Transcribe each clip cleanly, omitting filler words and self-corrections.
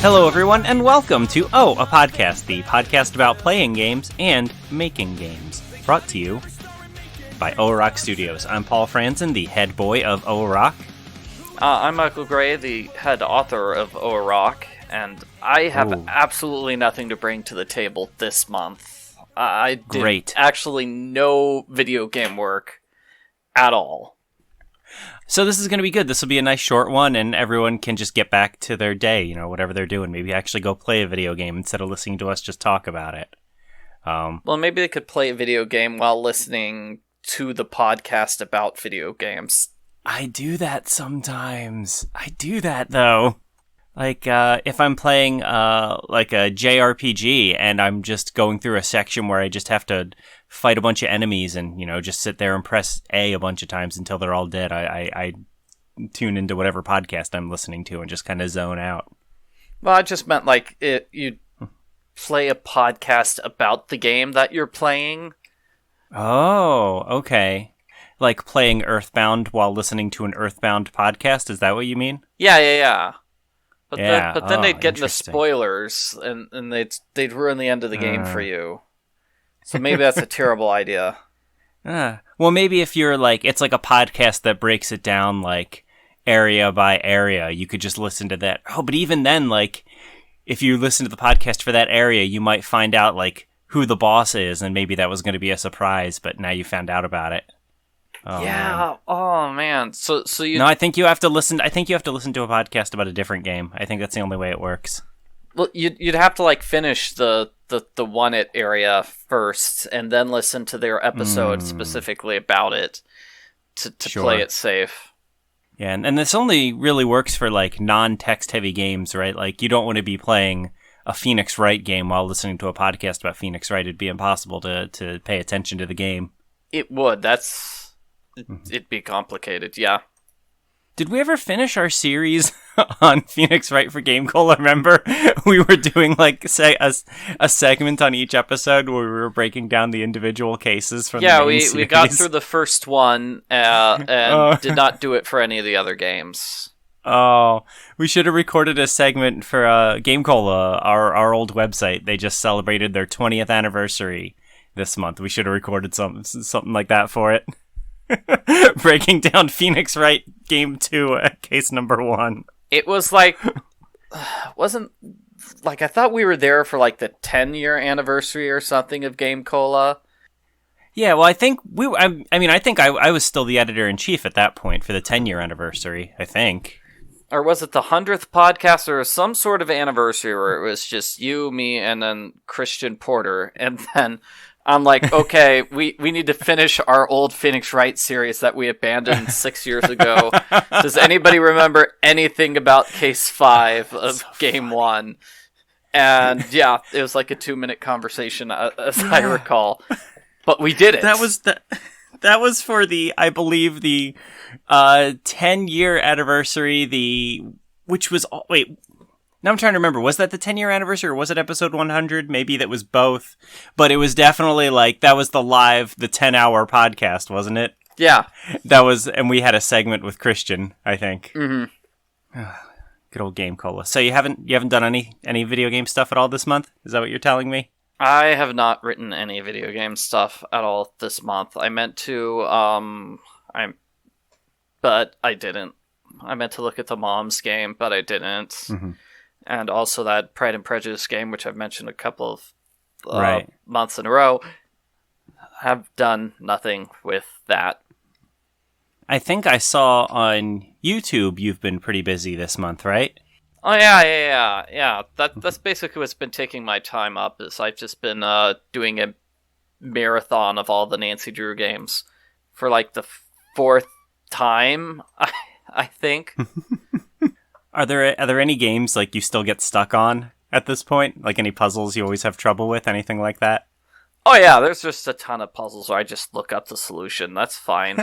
Hello, everyone, and welcome to a Podcast, the podcast about playing games and making games. Brought to you by Rock Studios. I'm Paul Franzen, the head boy of Rock. I'm Michael Gray, the head author of Rock, and I have absolutely nothing to bring to the table this month. I did actually no video game work at all. So this is going to be good. This will be a nice short one, and everyone can just get back to their day, you know, whatever they're doing. Maybe actually go play a video game instead of listening to us just talk about it. Well, maybe they could play a video game while listening to the podcast about video games. I do that sometimes. I do that, though. Like, if I'm playing, like a JRPG, and I'm just going through a section where I just have to fight a bunch of enemies and, you know, just sit there and press A bunch of times until they're all dead, I tune into whatever podcast I'm listening to and just kind of zone out. Well, I just meant, like, you play a podcast about the game that you're playing. Oh, okay. Like playing Earthbound while listening to an Earthbound podcast, is that what you mean? Yeah. But yeah. Then they'd get into spoilers, and they'd ruin the end of the game for you. So maybe that's a terrible idea. Well, maybe if you're like, it's like a podcast that breaks it down like area by area, you could just listen to that. Oh, but even then, like, if you listen to the podcast for that area, you might find out like who the boss is, and maybe that was going to be a surprise, but now you found out about it. Oh, yeah. Man. Oh man. So you. No, I think you have to listen. I think you have to listen to a podcast about a different game. I think that's the only way it works. Well, you'd have to like finish the One It area first, and then listen to their episode specifically about it to play it safe. Yeah, and this only really works for like non-text heavy games, right? Like you don't want to be playing a Phoenix Wright game while listening to a podcast about Phoenix Wright. It'd be impossible to pay attention to the game. It would. It'd be complicated. Yeah. Did we ever finish our series on Phoenix Wright for GameCola? Remember, we were doing like a segment on each episode where we were breaking down the individual cases from the main series. We got through the first one and did not do it for any of the other games. Oh, we should have recorded a segment for GameCola, our old website. They just celebrated their 20th anniversary this month. We should have recorded something like that for it. Breaking down Phoenix Wright Game 2, case number 1. It was like, wasn't, like, I thought we were there for, like, the 10-year anniversary or something of GameCola. Yeah, well, I think I think I was still the editor-in-chief at that point for the 10-year anniversary, I think. Or was it the 100th podcast or some sort of anniversary where it was just you, me, and then Christian Porter, and then I'm like, okay, we need to finish our old Phoenix Wright series that we abandoned 6 years ago. Does anybody remember anything about Case 5 of Game 1? And yeah, it was like a 2-minute conversation, as I recall. But we did it. That was for the, I believe, the 10-year anniversary, which was, now I'm trying to remember, was that the 10-year anniversary or was it episode 100? Maybe that was both, but it was definitely like, that was the 10-hour podcast, wasn't it? Yeah. And we had a segment with Christian, I think. Mm-hmm. Good old GameCola. So you haven't done any video game stuff at all this month? Is that what you're telling me? I have not written any video game stuff at all this month. I meant to, but I didn't. I meant to look at the Mom's game, but I didn't. Mm-hmm. And also that Pride and Prejudice game, which I've mentioned a couple of months in a row. Have done nothing with that. I think I saw on YouTube you've been pretty busy this month, right? Oh, yeah. That's basically what's been taking my time up, is I've just been doing a marathon of all the Nancy Drew games for like the 4th time, I think. Are there any games like you still get stuck on at this point? Like any puzzles you always have trouble with? Anything like that? Oh yeah, there's just a ton of puzzles where I just look up the solution. That's fine.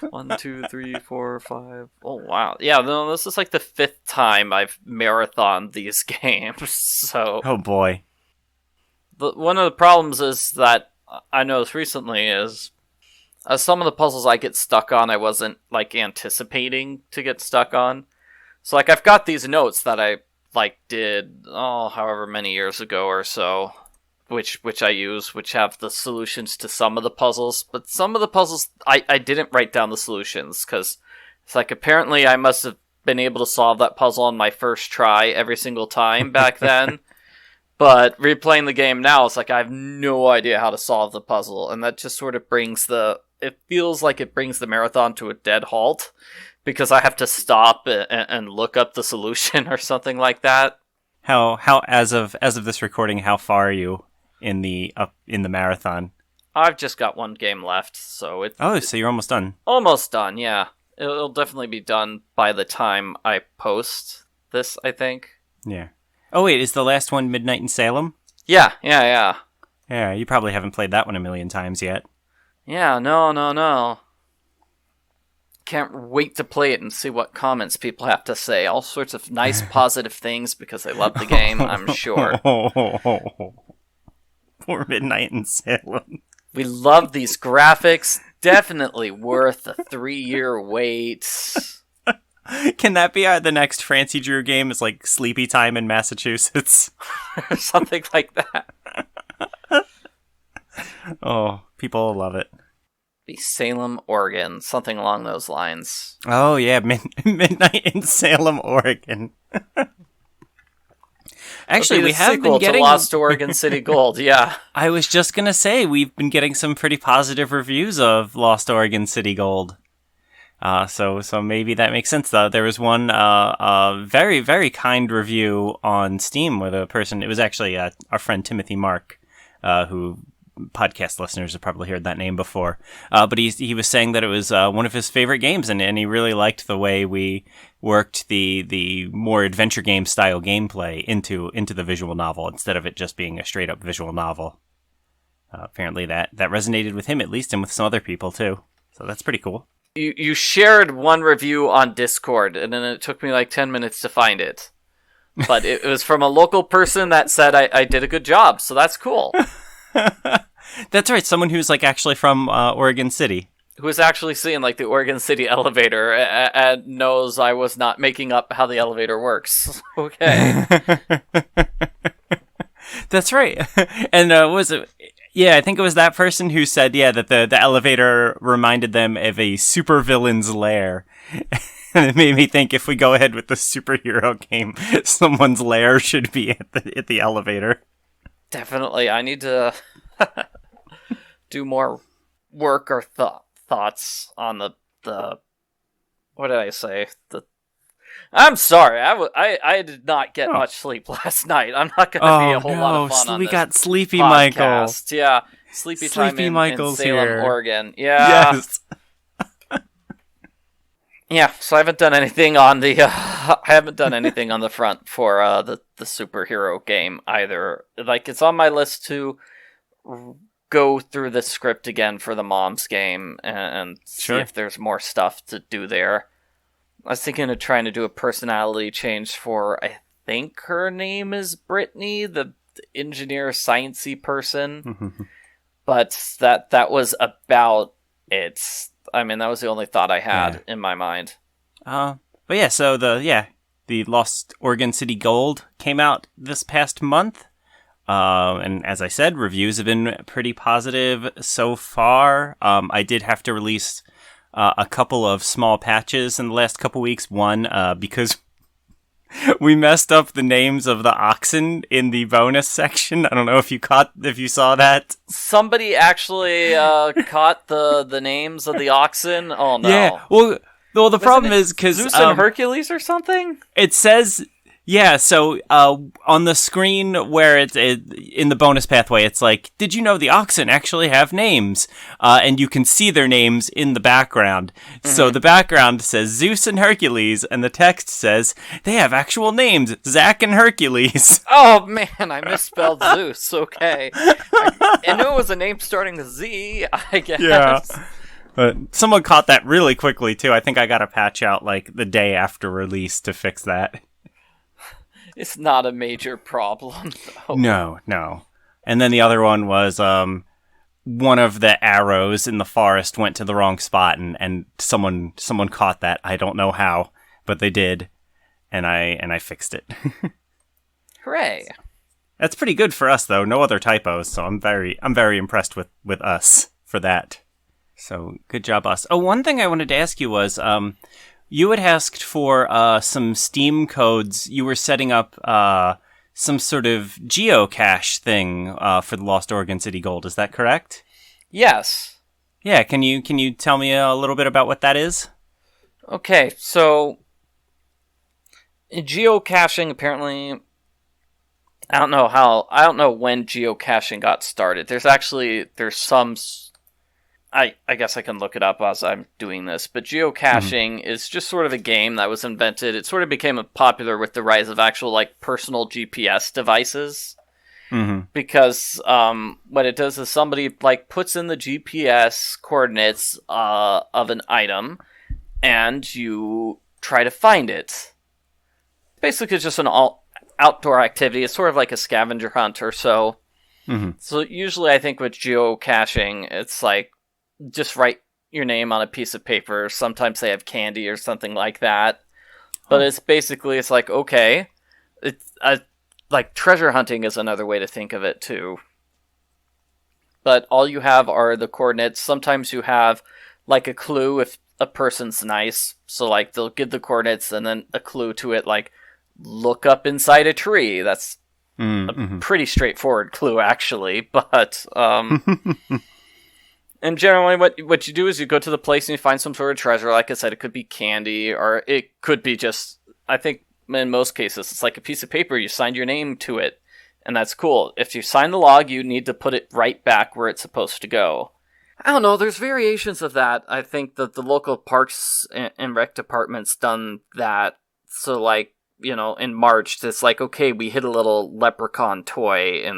1, 2, 3, 4, 5. Oh wow. Yeah, no, this is like the 5th time I've marathoned these games. So. Oh boy. One of the problems is that I noticed recently is some of the puzzles I get stuck on, I wasn't like anticipating to get stuck on. So like I've got these notes that I did however many years ago or so, which I use, which have the solutions to some of the puzzles, but some of the puzzles I didn't write down the solutions because it's like apparently I must have been able to solve that puzzle on my first try every single time back then. But replaying the game now, it's like I have no idea how to solve the puzzle, and that just sort of it feels like it brings the marathon to a dead halt, because I have to stop and look up the solution or something like that. How as of this recording, how far are you in the marathon? I've just got one game left, so so you're almost done. Almost done, yeah. It'll definitely be done by the time I post this, I think. Yeah. Oh wait, is the last one Midnight in Salem? Yeah. Yeah, you probably haven't played that one a million times yet. Yeah, no. Can't wait to play it and see what comments people have to say. All sorts of nice, positive things because they love the game, I'm sure. Poor Midnight in Salem. We love these graphics. Definitely worth a 3-year wait. Can that be the next Francie Drew game? Is like Sleepy Time in Massachusetts? Or something like that. Oh, people will love it. Be Salem, Oregon. Something along those lines. Oh, yeah. Midnight in Salem, Oregon. Actually, we have been getting to Lost Oregon City Gold. Yeah, I was just gonna say we've been getting some pretty positive reviews of Lost Oregon City Gold. So maybe that makes sense. Though there was one very very kind review on Steam with a person. It was actually our friend Timothy Mark, who podcast listeners have probably heard that name before. But he was saying that it was one of his favorite games, and he really liked the way we worked the more adventure game style gameplay into the visual novel instead of it just being a straight up visual novel. Apparently that resonated with him at least, and with some other people too. So that's pretty cool. You shared one review on Discord, and then it took me like 10 minutes to find it. But it was from a local person that said I did a good job, so that's cool. That's right, someone who's like actually from Oregon City. Who was actually seeing like the Oregon City elevator and knows I was not making up how the elevator works. Okay. That's right. And was it... Yeah, I think it was that person who said, that the elevator reminded them of a supervillain's lair. And it made me think if we go ahead with the superhero game, someone's lair should be at the elevator. Definitely. I need to do more work or thoughts on the what did I say? I'm sorry. I did not get much sleep last night. I'm not going to be a whole lot of fun on this. We got Sleepy podcast. Michael. Yeah, Sleepy Time in Salem, here. Oregon. Yeah. Yes. Yeah. So I haven't done anything on the front for the superhero game either. Like it's on my list to go through the script again for the Mom's game and see if there's more stuff to do there. I was thinking of trying to do a personality change for, I think her name is Brittany, the engineer sciencey person. But that was about it. I mean, that was the only thought I had in my mind. But yeah, so the Lost Oregon City Gold came out this past month. And as I said, reviews have been pretty positive so far. I did have to release a couple of small patches in the last couple weeks. One, because we messed up the names of the oxen in the bonus section. I don't know if you saw that. Somebody actually caught the names of the oxen. Oh no! Yeah. Well, the problem is because Zeus and Hercules or something. It says. Yeah, so on the screen where it's in the bonus pathway, it's like, did you know the oxen actually have names? And you can see their names in the background. Mm-hmm. So the background says Zeus and Hercules, and the text says they have actual names, Zach and Hercules. Oh man, I misspelled Zeus. Okay, I knew it was a name starting with Z, I guess. Yeah. But someone caught that really quickly too. I think I got a patch out like the day after release to fix that. It's not a major problem, though. No. And then the other one was one of the arrows in the forest went to the wrong spot, and someone caught that. I don't know how, but they did, and I fixed it. Hooray! That's pretty good for us, though. No other typos, so I'm very impressed with us for that. So good job, us. Oh, one thing I wanted to ask you was, you had asked for some Steam codes. You were setting up some sort of geocache thing for the Lost Oregon City Gold. Is that correct? Yes. Yeah. Can you tell me a little bit about what that is? Okay, so in geocaching, apparently, I don't know when geocaching got started. There's some. I guess I can look it up as I'm doing this, but geocaching is just sort of a game that was invented. It sort of became popular with the rise of actual personal GPS devices. Mm-hmm. Because what it does is somebody puts in the GPS coordinates of an item, and you try to find it. Basically, it's just an outdoor activity. It's sort of like a scavenger hunt or so. Mm-hmm. So usually, I think with geocaching, it's just write your name on a piece of paper. Sometimes they have candy or something like that. But it's okay, it's treasure hunting is another way to think of it too. But all you have are the coordinates. Sometimes you have a clue if a person's nice. So they'll give the coordinates and then a clue to it, look up inside a tree. That's a pretty straightforward clue, actually. But and generally what you do is you go to the place and you find some sort of treasure. Like I said, it could be candy, or it could be just, I think in most cases, it's like a piece of paper. You signed your name to it, and that's cool. If you sign the log, you need to put it right back where it's supposed to go. I don't know, there's variations of that. I think that the local parks and rec department's done that. So, in March, it's okay, we hid a little leprechaun toy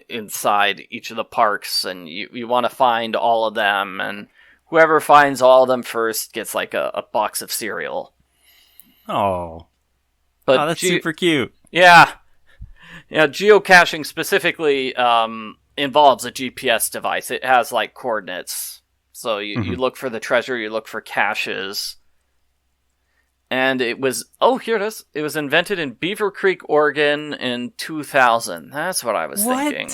inside each of the parks, and you want to find all of them, and whoever finds all of them first gets a box of cereal. Oh. But that's super cute. Yeah. Geocaching specifically involves a GPS device. It has coordinates. So you look for the treasure, you look for caches. And it was, here it is. It was invented in Beaver Creek, Oregon in 2000. That's what I was thinking.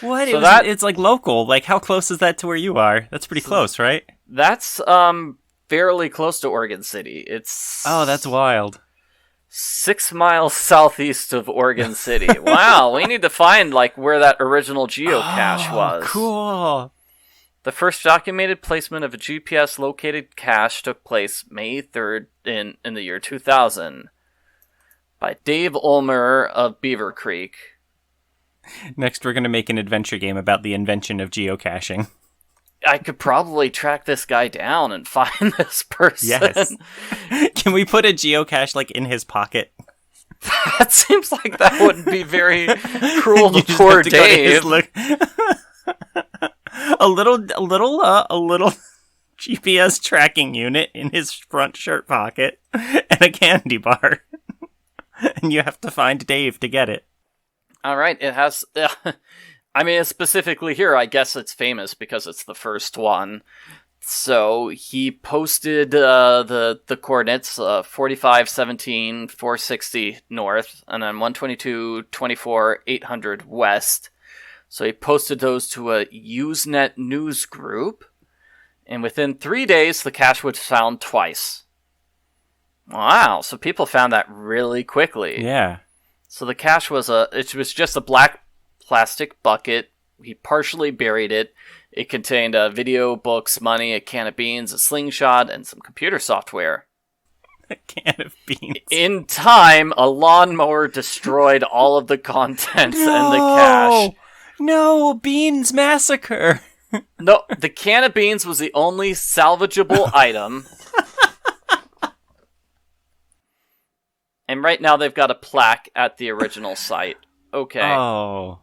What? So it's local. How close is that to where you are? That's pretty close, right? That's fairly close to Oregon City. It's... Oh, that's wild. 6 miles southeast of Oregon City. Wow, we need to find where that original geocache was. Cool. The first documented placement of a GPS located cache took place May 3rd in the year 2000 by Dave Ulmer of Beaver Creek. Next, we're going to make an adventure game about the invention of geocaching. I could probably track this guy down and find this person. Yes. Can we put a geocache in his pocket? That seems like that wouldn't be very cruel to poor Dave. A little GPS tracking unit in his front shirt pocket and a candy bar. And you have to find Dave to get it. All right, it has... specifically here, I guess it's famous because it's the first one. So he posted the coordinates, 45, 17, 460 north, and then 122, 24, 800 west. So he posted those to a Usenet news group, and within 3 days, the cache was found twice. Wow, so people found that really quickly. Yeah. So the cache was just a black plastic bucket. He partially buried it. It contained video, books, money, a can of beans, a slingshot, and some computer software. A can of beans. In time, a lawnmower destroyed all of the contents and the cache. No, Beans Massacre. No, the can of beans was the only salvageable item. And right now they've got a plaque at the original site. Okay. Oh.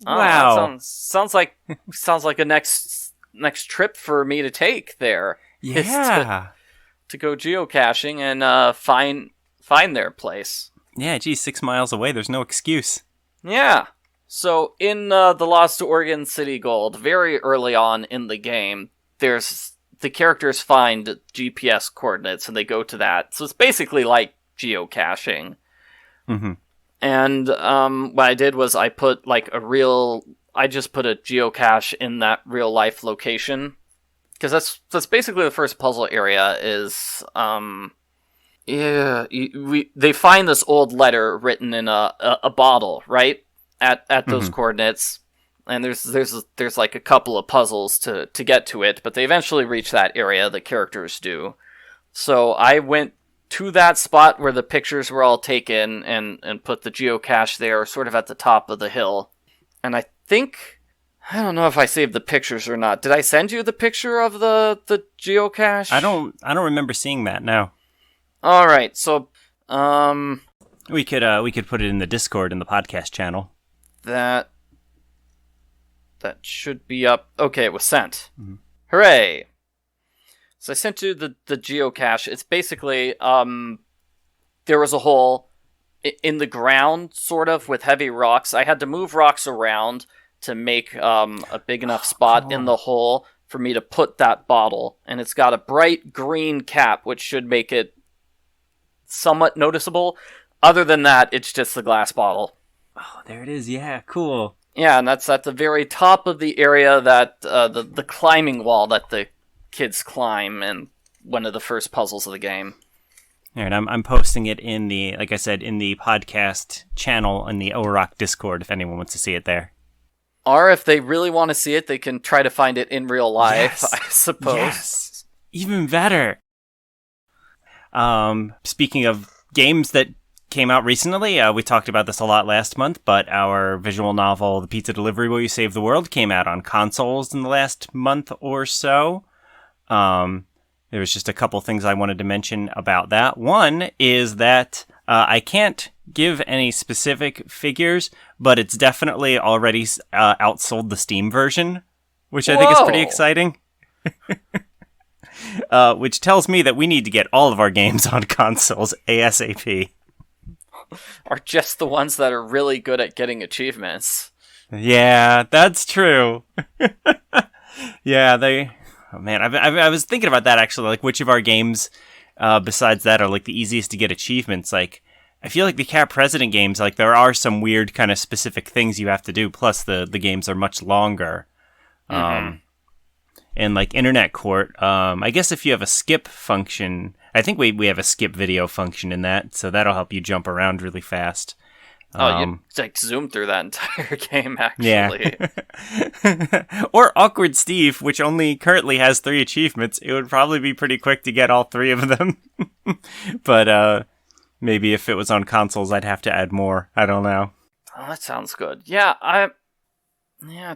Wow. Sounds like a next trip for me to take there. Yeah. To go geocaching and find their place. Yeah, geez, 6 miles away. There's no excuse. Yeah. So in the Lost Oregon City Gold, very early on in the game, the characters find GPS coordinates and they go to that. So it's basically like geocaching. Mm-hmm. And what I did was I put I just put a geocache in that real life location, because that's basically the first puzzle area is they find this old letter written in a bottle, right, at those coordinates, and there's like a couple of puzzles to get to it, but they eventually reach that area. The characters do. So I went to that spot where the pictures were all taken and put the geocache there, sort of at the top of the hill. And I don't know if I saved the pictures or not. Did I send you the picture of the geocache? I don't remember seeing that. No. All right, so we could put it in the Discord in the podcast channel. That should be up. Okay, it was sent. Mm-hmm. Hooray! So I sent you the geocache. It's basically there was a hole in the ground, sort of, with heavy rocks. I had to move rocks around to make a big enough spot in the hole for me to put that bottle. And it's got a bright green cap, which should make it somewhat noticeable. Other than that, it's just the glass bottle. Oh, there it is. Yeah, cool. Yeah, and that's at the very top of the area that the climbing wall that the kids climb in one of the first puzzles of the game. All right, I'm posting it in the, like I said, in the podcast channel in the O-Rock Discord if anyone wants to see it there. Or if they really want to see it, they can try to find it in real life, yes. I suppose. Yes, even better. Speaking of games that came out recently, we talked about this a lot last month, but our visual novel, The Pizza Delivery Boy Who Saved the World, came out on consoles in the last month or so. There was just a couple things I wanted to mention about that. One is that I can't give any specific figures, but it's definitely already outsold the Steam version, which I think is pretty exciting. Which tells me that we need to get all of our games on consoles ASAP. Or just the ones that are really good at getting achievements. Yeah, that's true. Yeah, oh man, I was thinking about that actually, like which of our games besides that are like the easiest to get achievements. Like I feel like the Cat President games, like there are some weird kind of specific things you have to do, plus the games are much longer. Mm-hmm. And like Internet Court, I guess if you have a skip function, I think we have a skip video function in that, so that'll help you jump around really fast. You like zoom through that entire game, actually. Yeah. Or Awkward Steve, which only currently has 3 achievements. It would probably be pretty quick to get all 3 of them. But maybe if it was on consoles, I'd have to add more. I don't know. Oh, that sounds good. Yeah,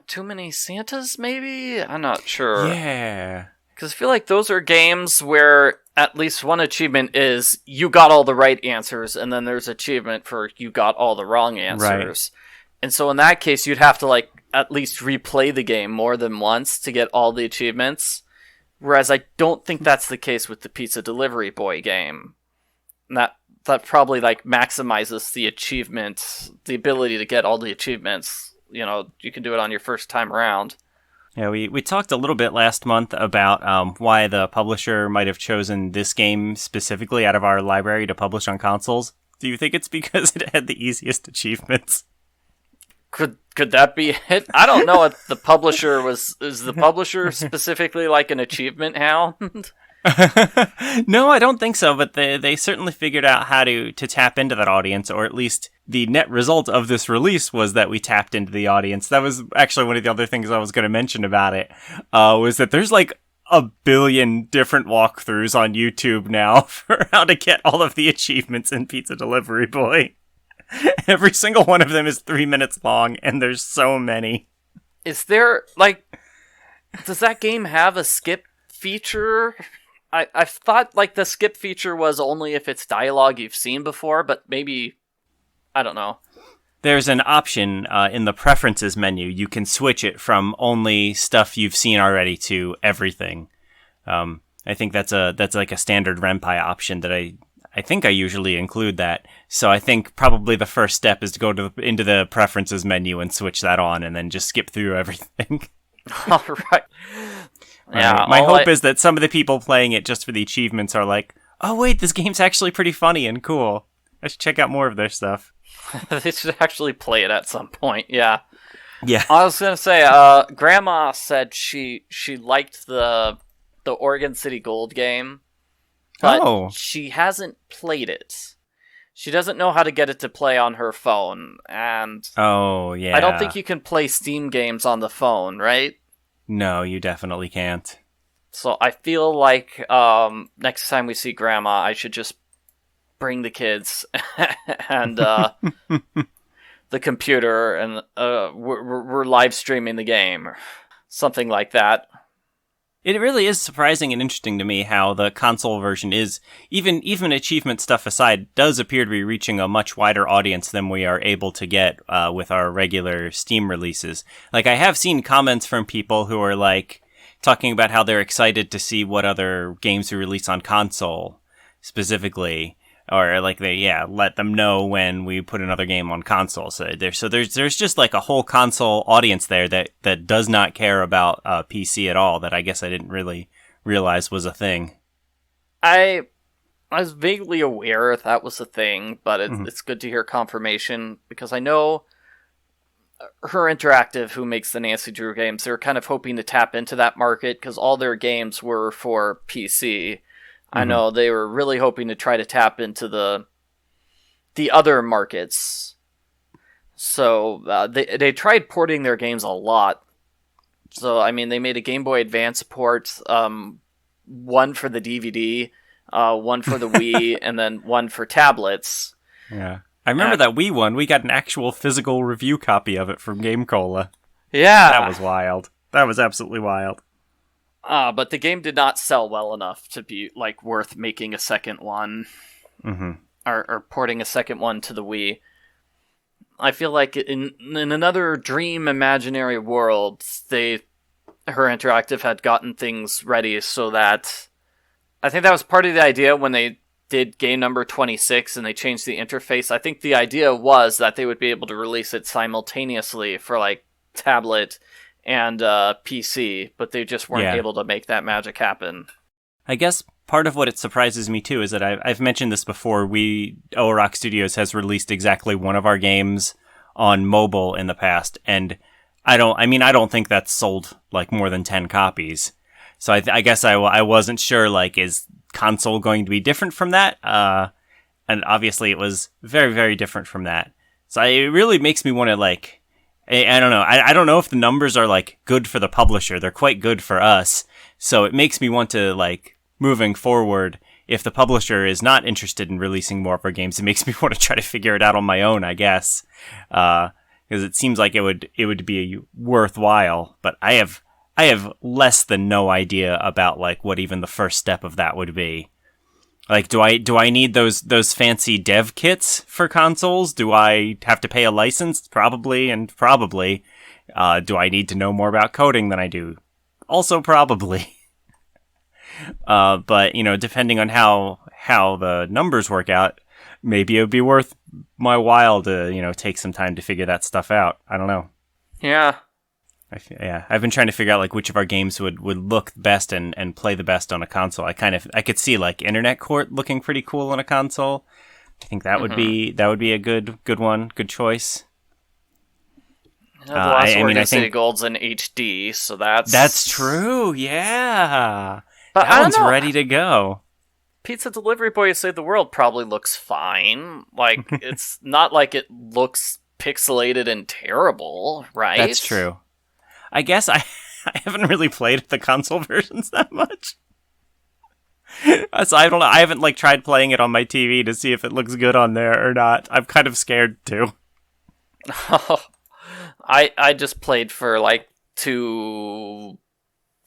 Too Many Santas, maybe? I'm not sure. Yeah. Because I feel like those are games where at least one achievement is you got all the right answers, and then there's achievement for you got all the wrong answers. Right. And so in that case, you'd have to like at least replay the game more than once to get all the achievements. Whereas I don't think that's the case with the Pizza Delivery Boy game. And that probably like maximizes the achievement, the ability to get all the achievements. You know, you can do it on your first time around. Yeah, we talked a little bit last month about why the publisher might have chosen this game specifically out of our library to publish on consoles. Do you think it's because it had the easiest achievements? Could that be it? I don't know if the publisher is the publisher specifically like an achievement hound? No, I don't think so, but they certainly figured out how to tap into that audience, or at least the net result of this release was that we tapped into the audience. That was actually one of the other things I was going to mention about it, was that there's like 1 billion different walkthroughs on YouTube now for how to get all of the achievements in Pizza Delivery Boy. Every single one of them is 3 minutes long, and there's so many. Is there, like, does that game have a skip feature? I thought, like, the skip feature was only if it's dialogue you've seen before, but maybe, I don't know. There's an option in the preferences menu. You can switch it from only stuff you've seen already to everything. I think that's like a standard Ren'py option that I think I usually include that. So I think probably the first step is to go into the preferences menu and switch that on, and then just skip through everything. All right. Yeah. My hope is that some of the people playing it just for the achievements are like, oh wait, this game's actually pretty funny and cool. I should check out more of their stuff. They should actually play it at some point. Yeah. Yeah. I was gonna say, Grandma said she liked the Oregon City Gold game, but Oh. she hasn't played it. She doesn't know how to get it to play on her phone, and Oh, yeah. I don't think you can play Steam games on the phone, right? No, you definitely can't. So I feel like next time we see Grandma, I should just bring the kids and the computer, and we're live streaming the game, or something like that. It really is surprising and interesting to me how the console version is, even achievement stuff aside, does appear to be reaching a much wider audience than we are able to get with our regular Steam releases. Like, I have seen comments from people who are, like, talking about how they're excited to see what other games we release on console, specifically. Or, like, let them know when we put another game on console. So there's just, like, a whole console audience there that does not care about PC at all, that I guess I didn't really realize was a thing. I was vaguely aware that was a thing, but it's good to hear confirmation, because I know Her Interactive, who makes the Nancy Drew games, they're kind of hoping to tap into that market, because all their games were for PC. I know they were really hoping to try to tap into the other markets. So they tried porting their games a lot. So, I mean, they made a Game Boy Advance port, one for the DVD, one for the Wii, and then one for tablets. Yeah. I remember that Wii one. We got an actual physical review copy of it from GameCola. Yeah. That was wild. That was absolutely wild. But the game did not sell well enough to be, like, worth making a second one. Or porting a second one to the Wii. I feel like in another dream imaginary world, Her Interactive had gotten things ready so that... I think that was part of the idea when they did game number 26 and they changed the interface. I think the idea was that they would be able to release it simultaneously for, like, tablet and PC, but they just weren't able to make that magic happen. I guess part of what it surprises me too is that I've mentioned this before. Rock Studios has released exactly one of our games on mobile in the past, and I don't think that's sold like more than 10 copies. So I guess I wasn't sure, like, is console going to be different from that? And obviously it was very, very different from that. So it really makes me want to, like, I don't know. I don't know if the numbers are, like, good for the publisher. They're quite good for us. So it makes me want to, like, moving forward, if the publisher is not interested in releasing more of our games, it makes me want to try to figure it out on my own, I guess. Because it seems like it would be worthwhile. But I have less than no idea about, like, what even the first step of that would be. Like, do I need those fancy dev kits for consoles? Do I have to pay a license? Probably. Do I need to know more about coding than I do? Also probably. But, depending on how the numbers work out, maybe it would be worth my while to, take some time to figure that stuff out. I don't know. Yeah. I've been trying to figure out, like, which of our games would look best and play the best on a console. I could see, like, Internet Court looking pretty cool on a console. I think that would be a good one, good choice. The last Oregon City Gold's in HD, so that's true. Yeah, but that one's ready to go. Pizza Delivery Boy Save the World probably looks fine. Like, it's not like it looks pixelated and terrible, right? That's true. I guess I haven't really played the console versions that much. So I don't know. I haven't, like, tried playing it on my TV to see if it looks good on there or not. I'm kind of scared to. I just played for, like, 2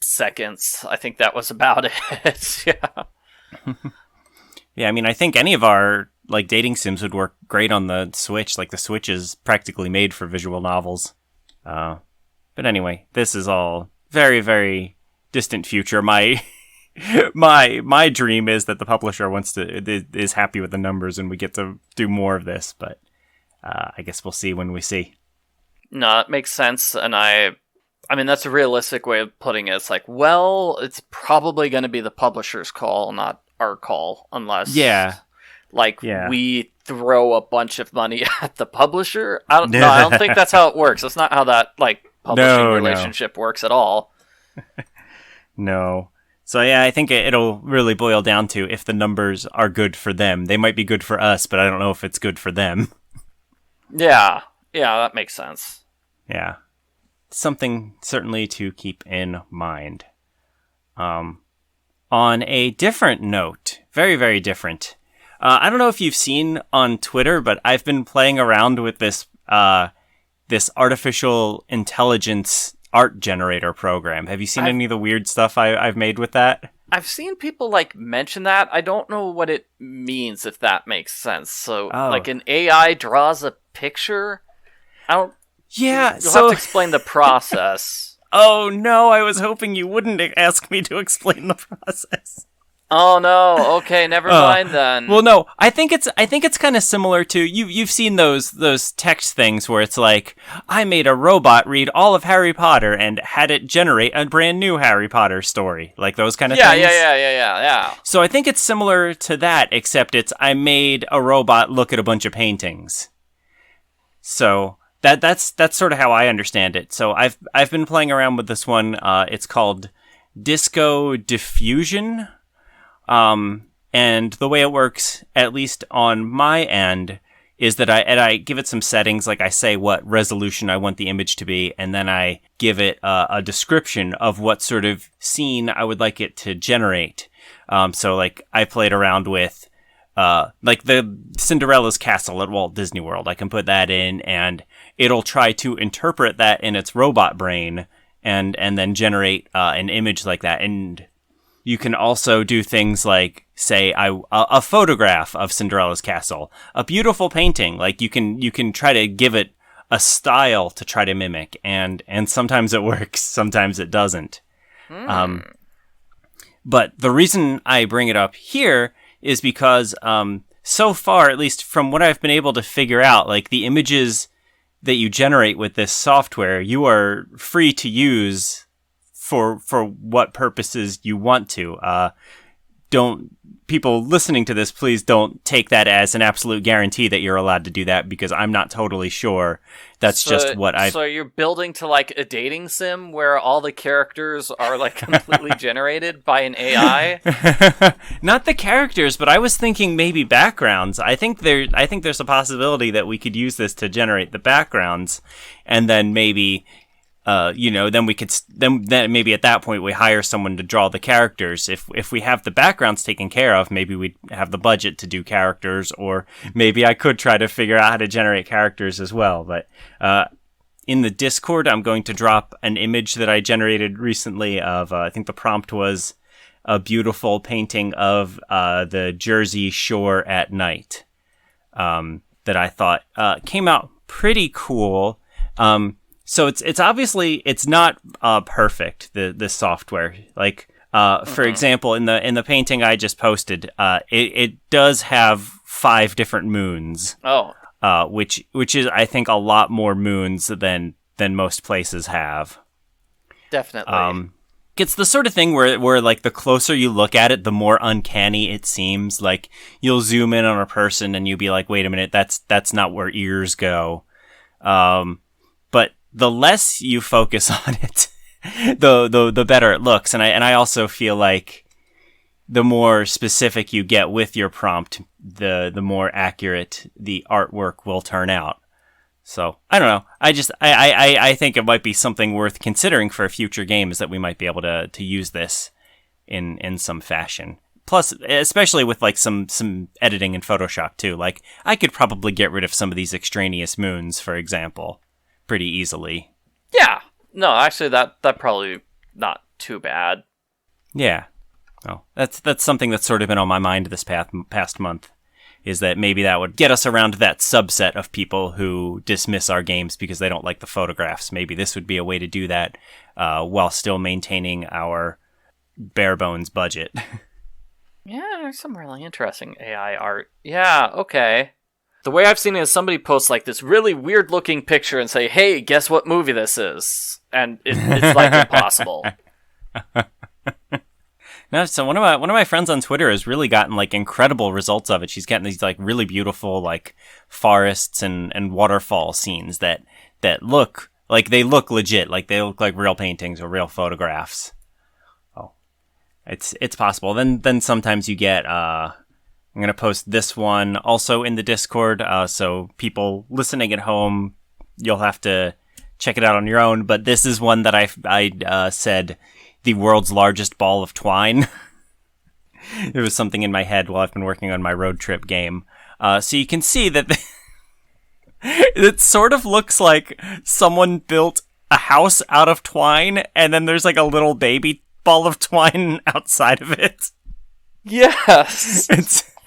seconds. I think that was about it. Yeah. Yeah, I mean, I think any of our, like, dating sims would work great on the Switch. Like, the Switch is practically made for visual novels. But anyway, this is all very, very distant future. My dream is that the publisher is happy with the numbers and we get to do more of this. But I guess we'll see when we see. No, it makes sense, and I mean, that's a realistic way of putting it. It's like, well, it's probably going to be the publisher's call, not our call, unless like Yeah. we throw a bunch of money at the publisher. I don't think that's how it works. That's not how that like publishing relationship works at all. No. So yeah, I think it'll really boil down to if the numbers are good for them. They might be good for us, but I don't know if it's good for them. Yeah, that makes sense. Yeah. Something certainly to keep in mind. On a different note, very, very different. I don't know if you've seen on Twitter, but I've been playing around with this artificial intelligence art generator program. Have you seen any of the weird stuff I've made with that? I've seen people like mention that. I don't know what it means, if that makes sense. So, like an AI draws a picture. I don't. Yeah, you'll have to explain the process. Oh no! I was hoping you wouldn't ask me to explain the process. Oh no! Okay, never mind then. Well, no, I think it's kind of similar to you've seen those text things where it's like, I made a robot read all of Harry Potter and had it generate a brand new Harry Potter story, like those kind of things. Yeah. So I think it's similar to that, except it's I made a robot look at a bunch of paintings. So that's sort of how I understand it. So I've been playing around with this one. It's called Diffusion. And the way it works, at least on my end, is that I give it some settings, like I say what resolution I want the image to be, and then I give it a description of what sort of scene I would like it to generate. So like I played around with, like the Cinderella's castle at Walt Disney World. I can put that in and it'll try to interpret that in its robot brain and then generate, an image like that. And you can also do things like, say, a photograph of Cinderella's castle, a beautiful painting. Like you can try to give it a style to try to mimic, and sometimes it works, sometimes it doesn't. But the reason I bring it up here is because so far, at least from what I've been able to figure out, like the images that you generate with this software, you are free to use for what purposes you want to. Don't people listening to this, please don't take that as an absolute guarantee that you're allowed to do that, because I'm not totally sure. That's just what I've... So you're building to like a dating sim where all the characters are like completely generated by an AI? Not the characters, but I was thinking maybe backgrounds. I think there's a possibility that we could use this to generate the backgrounds, and then maybe... then we could, then maybe at that point we hire someone to draw the characters. If we have the backgrounds taken care of, maybe we'd have the budget to do characters, or maybe I could try to figure out how to generate characters as well. But, in the Discord, I'm going to drop an image that I generated recently of, I think the prompt was a beautiful painting of, the Jersey Shore at night, that I thought, came out pretty cool. So it's obviously it's not perfect, the software. Like for example, in the painting I just posted, it does have 5 different moons. Oh, which is, I think, a lot more moons than most places have. Definitely. It's the sort of thing where like the closer you look at it, the more uncanny it seems. Like you'll zoom in on a person and you'll be like, wait a minute, that's not where ears go. But the less you focus on it, the better it looks. And I also feel like the more specific you get with your prompt, the more accurate the artwork will turn out. So I don't know. I think it might be something worth considering for future games, that we might be able to use this in some fashion. Plus, especially with like some editing in Photoshop too. Like I could probably get rid of some of these extraneous moons, for example, pretty easily. Yeah. No, actually, that probably not too bad. Yeah. Oh, that's something that's sort of been on my mind this past month, is that maybe that would get us around that subset of people who dismiss our games because they don't like the photographs. Maybe this would be a way to do that while still maintaining our bare bones budget. Yeah, there's some really interesting AI art. Yeah, okay. The way I've seen it is somebody posts like this really weird looking picture and say, hey, guess what movie this is? And it's like impossible. No, so one of my friends on Twitter has really gotten like incredible results of it. She's getting these like really beautiful like forests and waterfall scenes that look like they look legit, like they look like real paintings or real photographs. Oh, it's possible. Then sometimes you get I'm gonna post this one also in the Discord, so people listening at home, you'll have to check it out on your own. But this is one that I said the world's largest ball of twine. There was something in my head while I've been working on my road trip game. So you can see that it sort of looks like someone built a house out of twine, and then there's like a little baby ball of twine outside of it. Yes.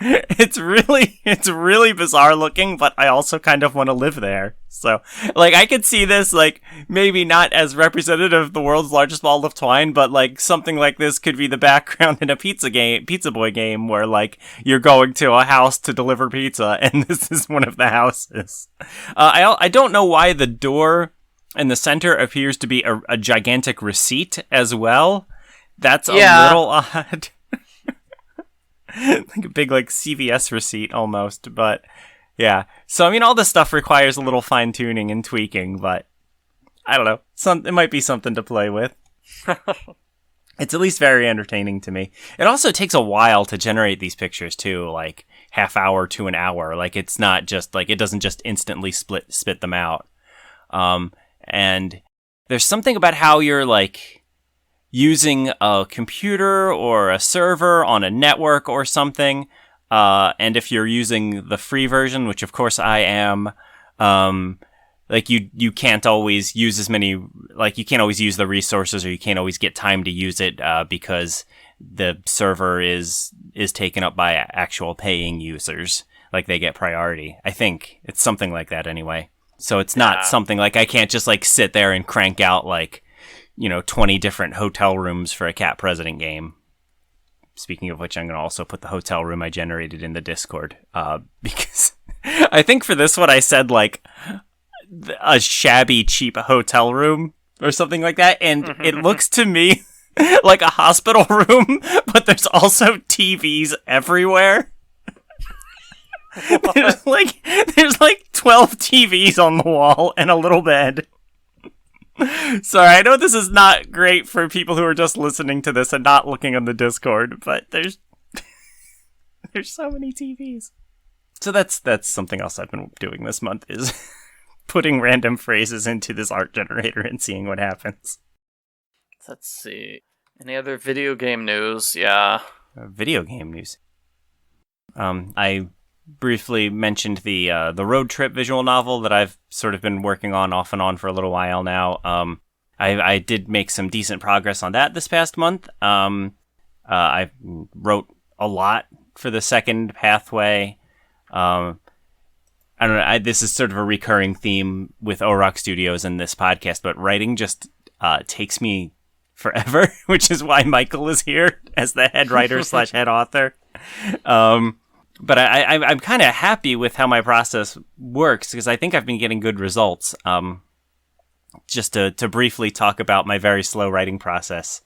It's really bizarre looking, but I also kind of want to live there. So, like, I could see this, like, maybe not as representative of the world's largest ball of twine, but, like, something like this could be the background in a Pizza Boy game where, like, you're going to a house to deliver pizza, and this is one of the houses. I don't know why the door in the center appears to be a gigantic receipt as well. That's a little odd. Like a big, like, CVS receipt almost, but yeah. So, I mean, all this stuff requires a little fine-tuning and tweaking, but I don't know. It might be something to play with. It's at least very entertaining to me. It also takes a while to generate these pictures, too, like half hour to an hour. Like, it's not just, like, it doesn't just instantly spit them out. And there's something about how you're, like, using a computer or a server on a network or something, and if you're using the free version, which of course I am, like you can't always use as many, like you can't always use the resources, or you can't always get time to use it because the server is taken up by actual paying users, like they get priority. I think it's something like that anyway. So it's not something like I can't just like sit there and crank out like 20 different hotel rooms for a Cat President game. Speaking of which, I'm going to also put the hotel room I generated in the Discord, because I think for this one I said, like, a shabby, cheap hotel room or something like that, and it looks to me like a hospital room, but there's also TVs everywhere. There's like 12 TVs on the wall and a little bed. Sorry, I know this is not great for people who are just listening to this and not looking on the Discord, but there's so many TVs. So that's something else I've been doing this month, is putting random phrases into this art generator and seeing what happens. Let's see. Any other video game news? Yeah. Video game news. I briefly mentioned the road trip visual novel that I've sort of been working on off and on for a little while now. I did make some decent progress on that this past month. I wrote a lot for the second pathway. I don't know. This is sort of a recurring theme with O-Rock Studios and this podcast, but writing just takes me forever, which is why Michael is here as the head writer / head author. But I'm kind of happy with how my process works, because I think I've been getting good results. Just to briefly talk about my very slow writing process.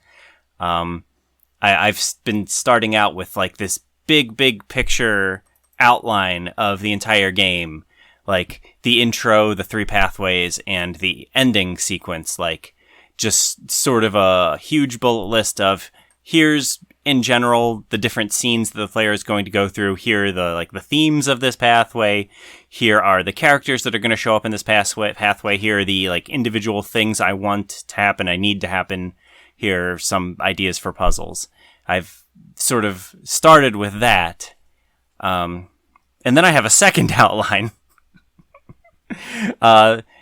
I've been starting out with like this big picture outline of the entire game, like the intro, the 3 pathways, and the ending sequence, like just sort of a huge bullet list of here's in general the different scenes that the player is going to go through. Here are the themes of this pathway. Here are the characters that are going to show up in this pathway. Here are the like individual things I want to happen, I need to happen. Here are some ideas for puzzles. I've sort of started with that. And then I have a second outline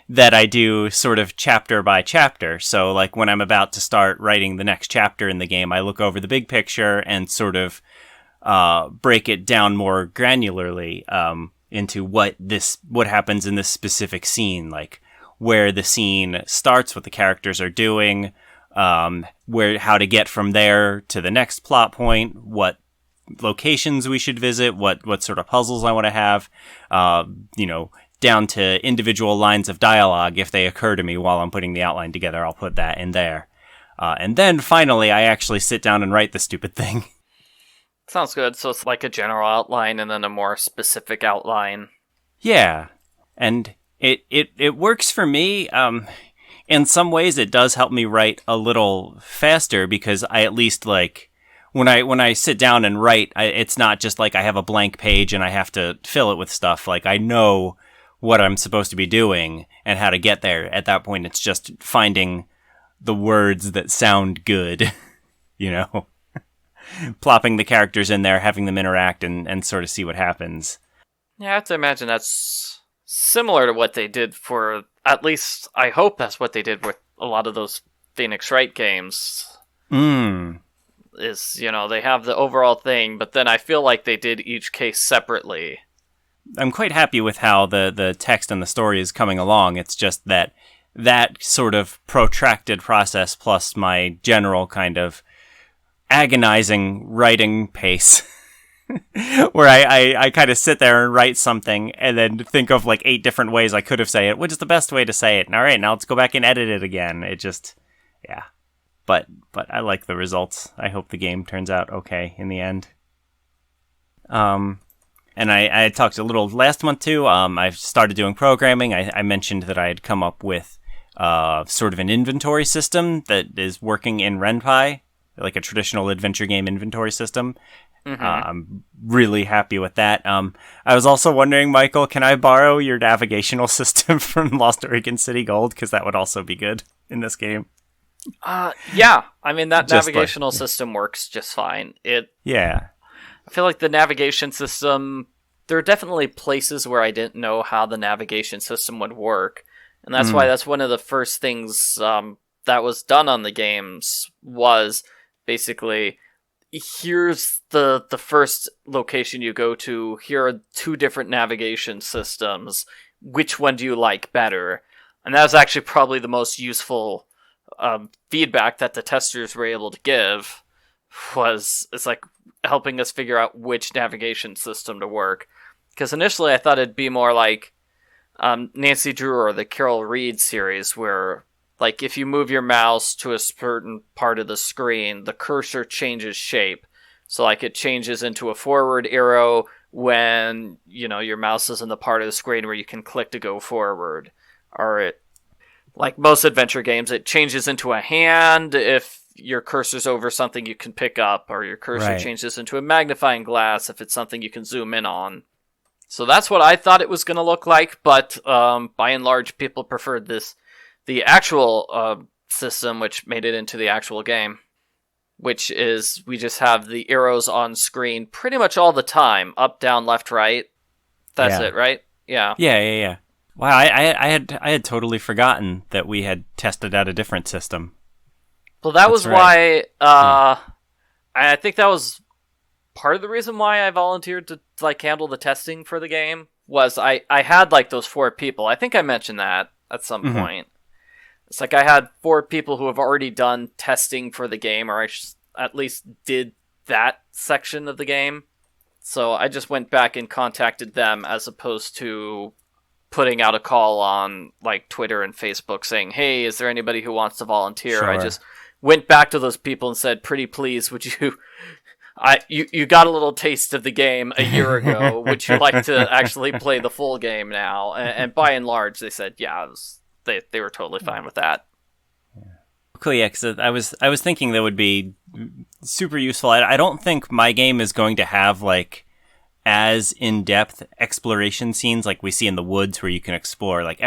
that I do sort of chapter by chapter. So like when I'm about to start writing the next chapter in the game, I look over the big picture and sort of break it down more granularly into what happens in this specific scene, like where the scene starts, what the characters are doing, how to get from there to the next plot point, what locations we should visit, what sort of puzzles I want to have, down to individual lines of dialogue. If they occur to me while I'm putting the outline together, I'll put that in there. And then finally, I actually sit down and write the stupid thing. Sounds good. So it's like a general outline and then a more specific outline. Yeah. And it works for me. In some ways, it does help me write a little faster because I at least like when I sit down and write, it's not just like I have a blank page and I have to fill it with stuff. Like I know what I'm supposed to be doing and how to get there. At that point, it's just finding the words that sound good, plopping the characters in there, having them interact and sort of see what happens. Yeah, I have to imagine that's similar to what they did for, at least I hope that's what they did with a lot of those Phoenix Wright games. Is, they have the overall thing, but then I feel like they did each case separately. I'm quite happy with how the text and the story is coming along. It's just that sort of protracted process plus my general kind of agonizing writing pace where I kind of sit there and write something and then think of like 8 different ways I could have said it. Which is the best way to say it? And all right, now let's go back and edit it again. It just, yeah. But I like the results. I hope the game turns out okay in the end. And I talked a little last month too. I've started doing programming. I mentioned that I had come up with sort of an inventory system that is working in Ren'py, like a traditional adventure game inventory system. Mm-hmm. I'm really happy with that. I was also wondering, Michael, can I borrow your navigational system from Lost Oregon City Gold? Because that would also be good in this game. Yeah. I mean, that navigational system works just fine. Yeah. I feel like the navigation system, there are definitely places where I didn't know how the navigation system would work. And that's why that's one of the first things that was done on the games was basically, here's the first location you go to, here are 2 different navigation systems. Which one do you like better? And that was actually probably the most useful feedback that the testers were able to give. It's like helping us figure out which navigation system to work. Because initially I thought it'd be more like Nancy Drew or the Carol Reed series, where like if you move your mouse to a certain part of the screen, the cursor changes shape. So like it changes into a forward arrow when your mouse is in the part of the screen where you can click to go forward. Or it, like most adventure games, it changes into a hand if your cursor's over something you can pick up, or your cursor changes into a magnifying glass if it's something you can zoom in on. So that's what I thought it was going to look like, but by and large, people preferred the actual system, which made it into the actual game, which is we just have the arrows on screen pretty much all the time, up, down, left, right. That's it, right? Yeah. Yeah. Wow, I had totally forgotten that we had tested out a different system. Well, that was why I think that was part of the reason why I volunteered to like handle the testing for the game. Was I had like those 4 people. I think I mentioned that at some point. It's like I had 4 people who have already done testing for the game, or at least did that section of the game. So I just went back and contacted them as opposed to putting out a call on like Twitter and Facebook saying, "Hey, is there anybody who wants to volunteer?" Sure. I just went back to those people and said, "Pretty please, would you? You got a little taste of the game a year ago. Would you like to actually play the full game now?" And by and large, they said, "Yeah." They were totally fine with that. Cool, yeah. Because I was thinking that would be super useful. I don't think my game is going to have like as in-depth exploration scenes like we see in the woods, where you can explore like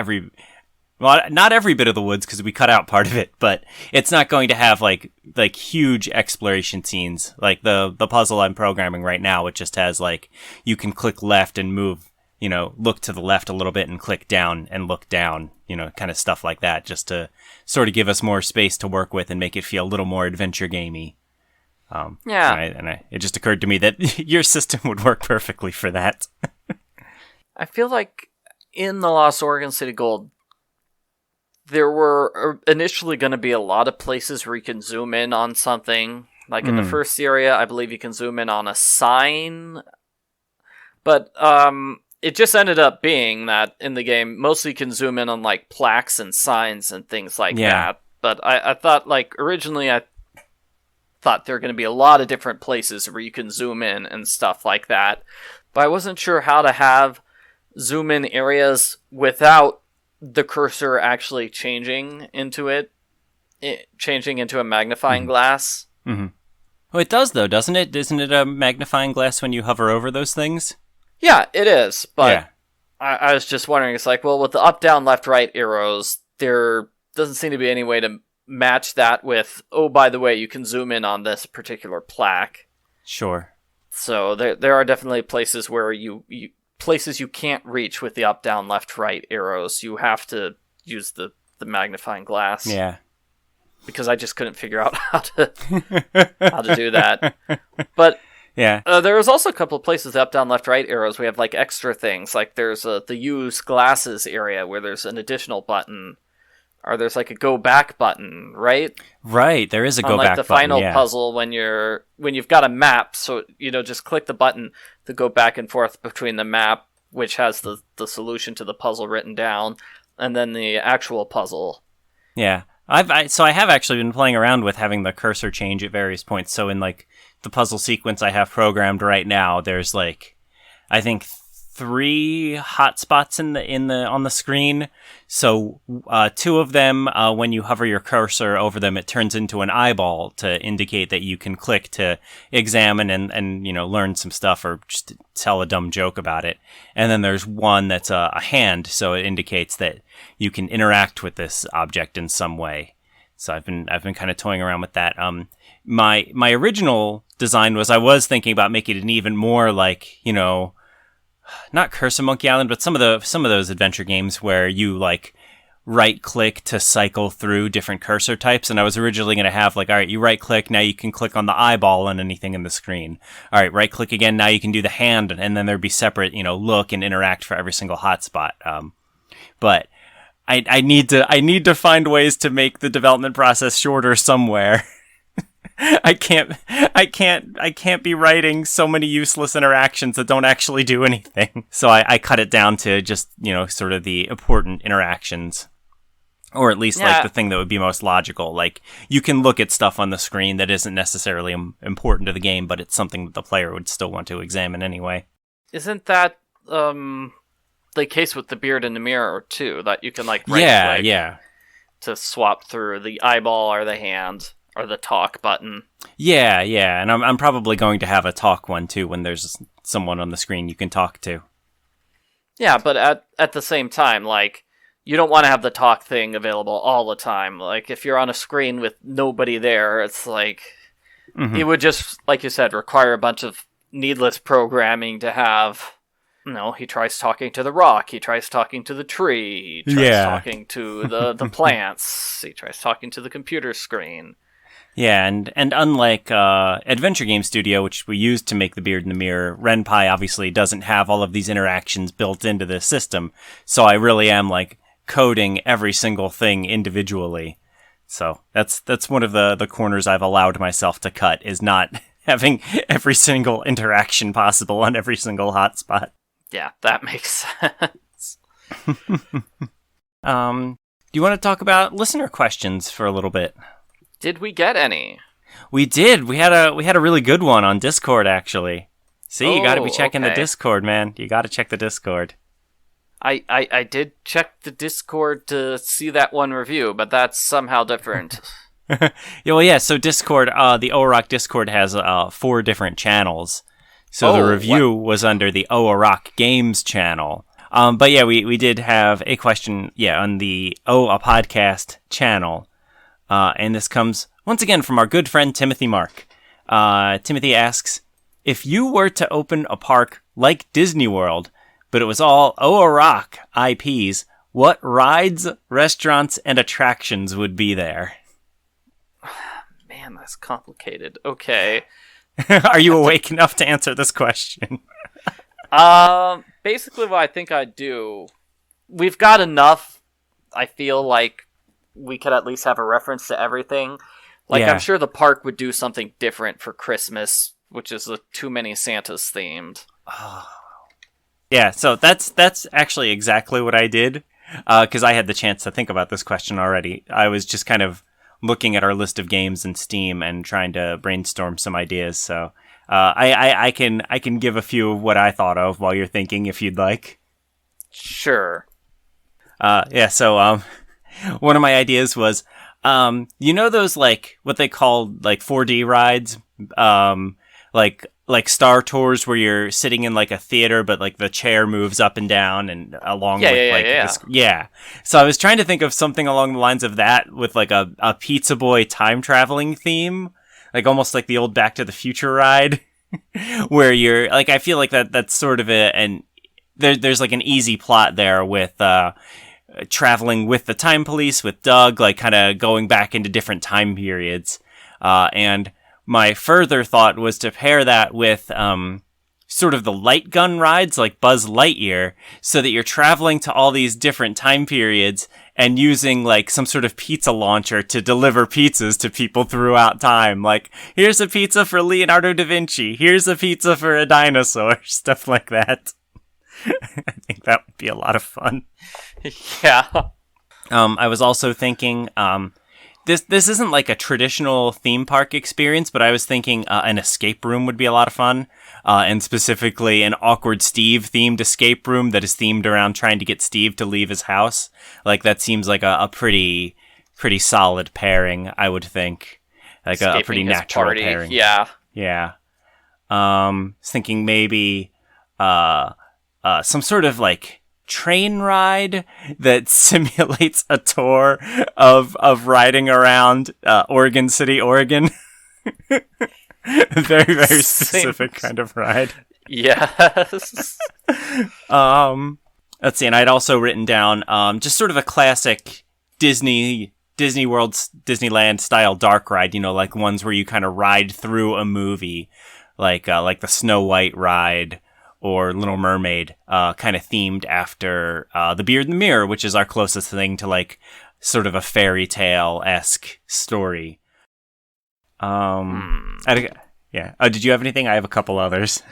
not every bit of the woods because we cut out part of it, but it's not going to have like huge exploration scenes like the puzzle I'm programming right now. It just has like you can click left and move, look to the left a little bit and click down and look down, kind of stuff like that, just to sort of give us more space to work with and make it feel a little more adventure gamey. It just occurred to me that your system would work perfectly for that. I feel like in the Lost Oregon City Gold, there were initially going to be a lot of places where you can zoom in on something. Like in the first area, I believe you can zoom in on a sign. But it just ended up being that in the game, mostly you can zoom in on like plaques and signs and things like that. but I thought, like, originally I thought there were going to be a lot of different places where you can zoom in and stuff like that. But I wasn't sure how to have zoom in areas without the cursor actually changing into a magnifying glass. Mm-hmm. Well, it does, though, doesn't it? Isn't it a magnifying glass when you hover over those things? Yeah, it is, but Yeah. I was just wondering, it's like, well, with the up, down, left, right arrows, there doesn't seem to be any way to match that with, oh, by the way, you can zoom in on this particular plaque. Sure. So there are definitely places where places you can't reach with the up, down, left, right arrows. You have to use the magnifying glass. Yeah. Because I just couldn't figure out how to do that. But yeah, there was also a couple of places, the up, down, left, right arrows. We have like extra things. Like there's the use glasses area where there's an additional button, or there's like a go back button, right? Right, there is a go back button. Like the final puzzle when you've got a map, so just click the button to go back and forth between the map, which has the solution to the puzzle written down, and then the actual puzzle. Yeah. I have actually been playing around with having the cursor change at various points. So in like the puzzle sequence I have programmed right now, there's like I think 3 hotspots on the screen. So 2 of them, when you hover your cursor over them, it turns into an eyeball to indicate that you can click to examine and learn some stuff or just tell a dumb joke about it. And then there's one that's a hand, so it indicates that you can interact with this object in some way. So I've been kind of toying around with that. My original design was I was thinking about making it even more like, not Curse of Monkey Island, but some of those adventure games where you like right click to cycle through different cursor types. And I was originally going to have like, all right, you right click, now you can click on the eyeball on anything in the screen. All right, right click again, now you can do the hand, and then there'd be separate, look and interact for every single hotspot. But I need to find ways to make the development process shorter somewhere. I can't be writing so many useless interactions that don't actually do anything. So I cut it down to just, sort of the important interactions. Or at least like the thing that would be most logical. Like you can look at stuff on the screen that isn't necessarily important to the game, but it's something that the player would still want to examine anyway. Isn't that the case with the beard in the mirror too? That you can like right click to swap through the eyeball or the hand. Or the talk button. Yeah, and I'm probably going to have a talk one too when there's someone on the screen you can talk to. Yeah, but at the same time, like, you don't want to have the talk thing available all the time. Like, if you're on a screen with nobody there, it's like, it would just, like you said, require a bunch of needless programming to have, he tries talking to the rock, he tries talking to the tree, he tries talking to the plants, he tries talking to the computer screen. Yeah, and unlike Adventure Game Studio, which we used to make the beard in the mirror, Ren'py obviously doesn't have all of these interactions built into the system. So I really am like coding every single thing individually. So that's one of the corners I've allowed myself to cut, is not having every single interaction possible on every single hotspot. Yeah, that makes sense. Do you want to talk about listener questions for a little bit? Did we get any? We did. We had a really good one on Discord, actually. See, you got to be checking the Discord, man. You got to check the Discord. I did check the Discord to see that one review, but that's somehow different. So Discord, the OROC Discord has 4 different channels. So the review was under the OROC Games channel. But yeah, we did have a question, on the a Podcast channel. And this comes, once again, from our good friend Timothy Mark. Timothy asks, if you were to open a park like Disney World, but it was all OROC IPs, what rides, restaurants, and attractions would be there? Man, that's complicated. Okay. Are you awake enough to answer this question? Basically what I think I'd do, we've got enough, I feel like, we could at least have a reference to everything. Like, I'm sure the park would do something different for Christmas, which is the Too Many Santas themed. Oh. Yeah, so that's actually exactly what I did, because I had the chance to think about this question already. I was just kind of looking at our list of games in Steam and trying to brainstorm some ideas. So I can give a few of what I thought of while you're thinking, if you'd like. Sure. Yeah. So one of my ideas was those like what they call like 4D rides, like Star Tours where you're sitting in like a theater, but like the chair moves up and down and along with yeah. So I was trying to think of something along the lines of that with like a Pizza Boy time traveling theme, like almost like the old Back to the Future ride, where you're like, I feel like that's sort of there's like an easy plot there with traveling with the time police with Doug, like kind of going back into different time periods, and my further thought was to pair that with sort of the light gun rides like Buzz Lightyear, so that you're traveling to all these different time periods and using like some sort of pizza launcher to deliver pizzas to people throughout time. Like, here's a pizza for Leonardo da Vinci. Here's a pizza for a dinosaur. Stuff like that. I think that would be a lot of fun. Yeah. I was also thinking... This isn't like a traditional theme park experience, but I was thinking an escape room would be a lot of fun, and specifically an Awkward Steve themed escape room that is themed around trying to get Steve to leave his house. Like, that seems like a pretty solid pairing, I would think. Like a pretty natural pairing. Yeah. Yeah. I was thinking maybe some sort of like train ride that simulates a tour of riding around Oregon City, Oregon. Very, very specific kind of ride. Yes. Let's see, and I'd also written down just sort of a classic Disney World's Disneyland style dark ride, like ones where you kind of ride through a movie, like the Snow White ride or Little Mermaid, kind of themed after The Beard and the Mirror, which is our closest thing to like sort of a fairy tale-esque story. Yeah. Did you have anything? I have a couple others.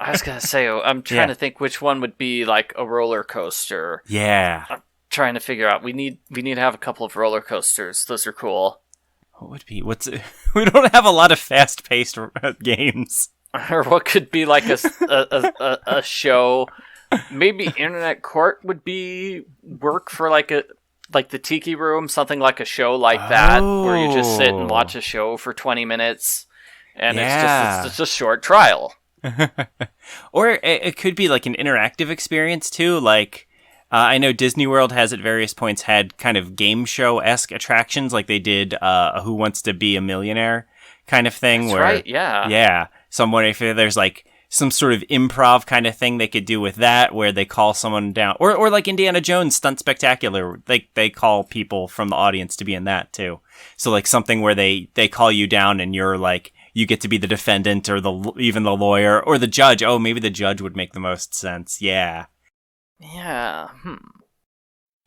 I was gonna say, I'm trying to think which one would be like a roller coaster. Yeah. I'm trying to figure out. We need to have a couple of roller coasters. Those are cool. What would be? We don't have a lot of fast-paced games. Or what could be like a show? Maybe Internet Court would work for like the Tiki Room, something like a show like that, where you just sit and watch a show for 20 minutes, and it's just a short trial. Or it could be like an interactive experience too. Like I know Disney World has at various points had kind of game show-esque attractions, like they did Who Wants to Be a Millionaire kind of thing. That's right, yeah. Yeah. So I'm wondering if there's like some sort of improv kind of thing they could do with that, where they call someone down, or like Indiana Jones Stunt Spectacular, they call people from the audience to be in that too. So like something where they call you down and you're like, you get to be the defendant or even the lawyer or the judge. Oh, maybe the judge would make the most sense. Yeah. Yeah.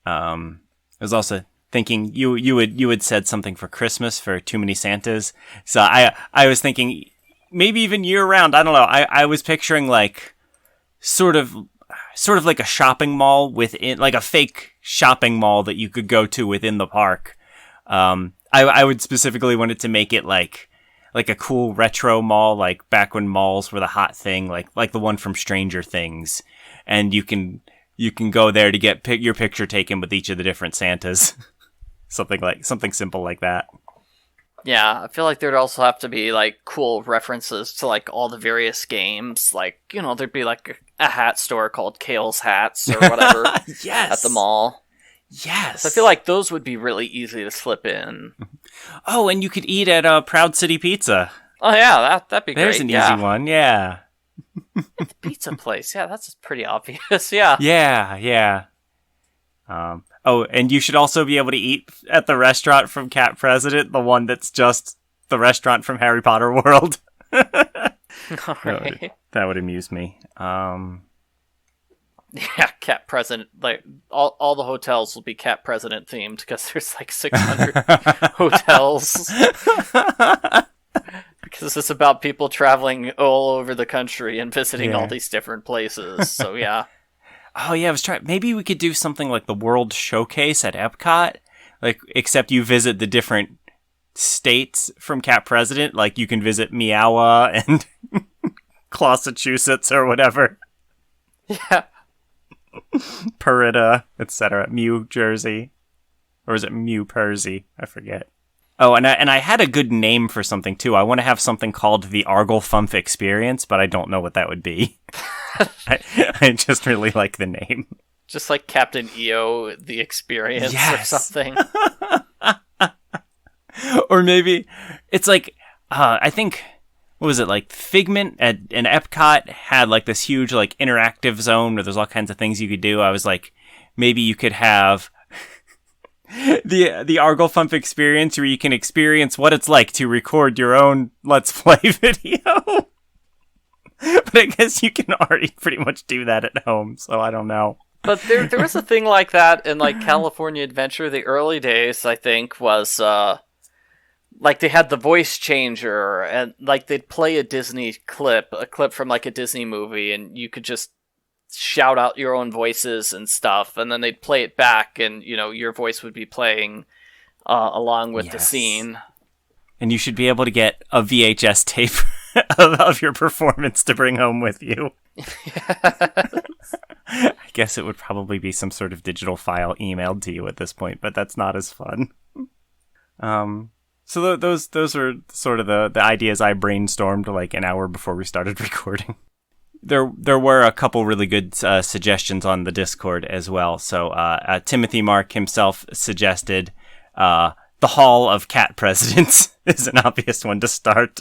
I was also thinking you had said something for Christmas for Too Many Santas. So I was thinking maybe even year round. I don't know. I was picturing like sort of like a shopping mall within, like a fake shopping mall that you could go to within the park. I would specifically want it to make it like a cool retro mall, like back when malls were the hot thing, like the one from Stranger Things, and you can go there to get your picture taken with each of the different Santas. something simple like that. Yeah, I feel like there'd also have to be like cool references to like all the various games. Like, there'd be like a hat store called Kale's Hats or whatever. Yes. At the mall. Yes. So I feel like those would be really easy to slip in. Oh, and you could eat at Proud City Pizza. Oh yeah, that'd be great. There's an easy one, yeah. The pizza place, yeah, that's pretty obvious, yeah. Yeah. And you should also be able to eat at the restaurant from Cat President, the one that's just the restaurant from Harry Potter World. All right. That would amuse me. Yeah, Cat President. Like all the hotels will be Cat President themed because there's like 600 hotels. Because it's about people traveling all over the country and visiting all these different places. So yeah. Oh yeah, I was trying. Maybe we could do something like the World Showcase at Epcot, like except you visit the different states from Cat President. Like, you can visit Meowa and Massachusetts or whatever. Yeah. Purida, etc. Mew Jersey. Or is it Mew Persy? I forget. Oh, and I had a good name for something, too. I want to have something called the Arglefump Experience, but I don't know what that would be. I just really like the name. Just like Captain EO, the Experience or something. Or maybe it's like, I think, what was it, like Figment at an Epcot had like this huge like interactive zone where there's all kinds of things you could do. I was like, maybe you could have the Arglefump Experience where you can experience what it's like to record your own Let's Play video. But I guess you can already pretty much do that at home, so I don't know. But there was a thing like that in like California Adventure. The early days, I think, was like they had the voice changer, and like they'd play a Disney clip, from like a Disney movie, and you could just shout out your own voices and stuff, and then they'd play it back, and your voice would be playing along with the scene. And you should be able to get a VHS tape of your performance to bring home with you. Yes. I guess it would probably be some sort of digital file emailed to you at this point, but that's not as fun. So those were sort of the ideas I brainstormed like an hour before we started recording. There were a couple really good suggestions on the Discord as well. So Timothy Mark himself suggested the Hall of Cat Presidents is an obvious one to start.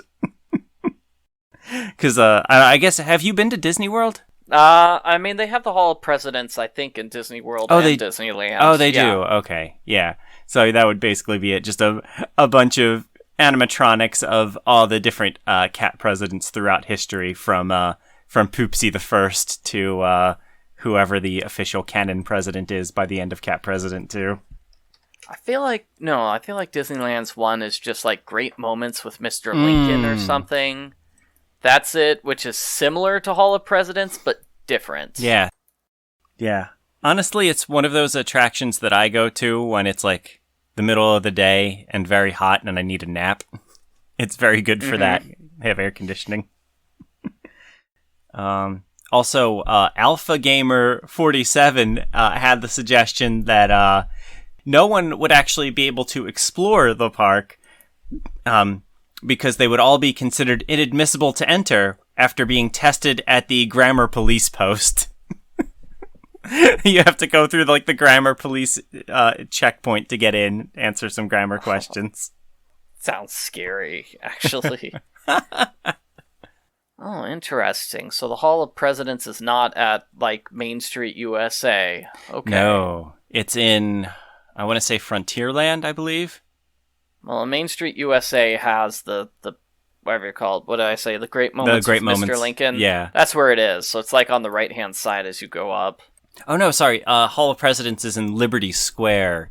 Because I guess, have you been to Disney World? I mean, they have the Hall of Presidents, I think, in Disney World and Disneyland. Oh, they do? Okay, yeah. So that would basically be it. Just a bunch of animatronics of all the different cat presidents throughout history, from Poopsie the First to whoever the official canon president is by the end of Cat President 2. I feel like Disneyland's one is just like Great Moments with Mr. Lincoln or something. That's it, which is similar to Hall of Presidents, but different. Yeah. Yeah. Honestly, it's one of those attractions that I go to when it's like the middle of the day and very hot and I need a nap. It's very good for that. They have air conditioning. Also, Alpha Gamer 47 had the suggestion that no one would actually be able to explore the park because they would all be considered inadmissible to enter after being tested at the grammar police post. You have to go through like the grammar police checkpoint to get in, answer some grammar questions. Sounds scary, actually. Oh, interesting. So the Hall of Presidents is not at like Main Street, USA. Okay. No, it's in, I want to say Frontierland, I believe. Well, Main Street, USA has the whatever you call it. What did I say? The Great Moments with Mr. Lincoln? Yeah. That's where it is. So it's like on the right-hand side as you go up. Oh, no, sorry. Hall of Presidents is in Liberty Square.